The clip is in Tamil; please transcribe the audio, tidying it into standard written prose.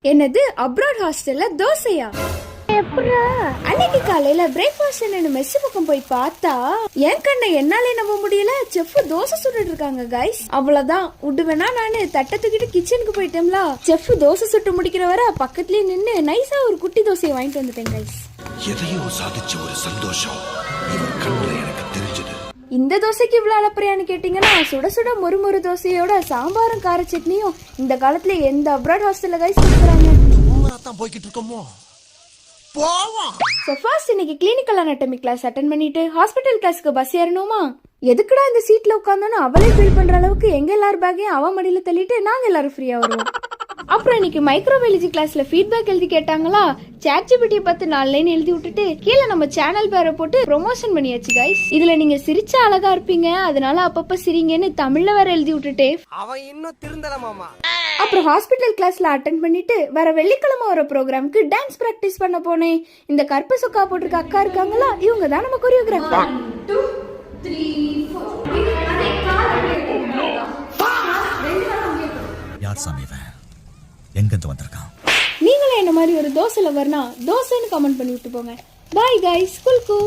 என்னது அப்ராட் ஹாஸ்டல்ல தோசையா? அன்னைக்கு காலையில பிரேக்ஃபாஸ்ட் என்னன்னு மெஸ் பக்கம் போய் பார்த்தா என் கண்ணை என்னாலே நம்ப முடியல. செஃப் தோசை சுட்டுட்டு இருக்காங்க கைஸ். அவ்வளவுதான் விடுவேனா நானு தட்டை தூக்கிட்டு கிச்சனுக்கு போயிட்டேன்ல. செஃப் தோசை சுட்டு முடிக்கிற வர பக்கத்துலயே நின்னு நைஸா ஒரு குட்டி தோசையை வாங்கிட்டு வந்துட்டேன் கைஸ். எதையோ சாதிச்ச ஒரு சந்தோஷம் இவர் கண்ணுல எனக்கு தெரிஞ்சது. இந்த தோசைக்கு இவ்வளவு அளப்பறையான்னு கேட்டீங்கன்னா சுட சுட மொறு தோசையோட சாம்பாரும் கார சட்னியும் இந்த காலத்துல எந்த அப்ராட் ஹாஸ்டல்ல கைஸ் கொடுக்குறாங்க. போய்கிட்டு இருக்கோமோ இன்னைக்கு கிளினிக்கல் அனாட்டமி கிளாஸ் அட்டெண்ட் பண்ணிட்டு ஹாஸ்பிட்டல் கிளாஸ்க்கு பஸ் ஏறணுமா? எதுக்குடா இந்த சீட்ல உட்காந்தோன்னு அவளே ஃபீல் பண்ற அளவுக்கு எங்க எல்லாரும் பேக்கையும் அவ மடியில தள்ளிட்டு நாங்க எல்லாரும் ஃப்ரீயா வருவோம். அப்புறம் இன்னைக்கு மைக்ரோபயாலஜி கிளாஸ்ல ஃபீட்பேக் எழுதி கேட்டாங்களா. ChatGPT பார்த்து 4 லைன் எழுதி விட்டுட்டு கீழே நம்ம சேனல் பேரை போட்டு ப்ரொமோஷன் பண்ணியாச்சு கைஸ். இதுல நீங்க சிரிச்சா அழகா இருப்பீங்க, அதனால அப்பப்ப சிரிங்கன்னு தமிழ்ல வேற எழுதி விட்டுட்டே அவன் இன்னும் திருந்தலமாமா. அப்புறம் ஹாஸ்பிட்டல் கிளாஸ்ல அட்டெண்ட் பண்ணிட்டு வர வெள்ளிக்கிழமை வர ப்ரோக்ராம்க்கு டான்ஸ் பிராக்டிஸ் பண்ண போனேன். இந்த கருப்பு சொக்கா போட்டிருக்க அக்கா இருக்காங்களா, இவங்க தான் நம்ம கொரியோகிராஃபர். 1 2 3 4 யார் சாமிவன் எங்க இருந்து வந்திருக்கான்? நீங்களே என்ன மாதிரி ஒரு தோசைல வரனா தோசைன்னு கமெண்ட் பண்ணி விட்டு போங்க. Bye guys, குல்கு.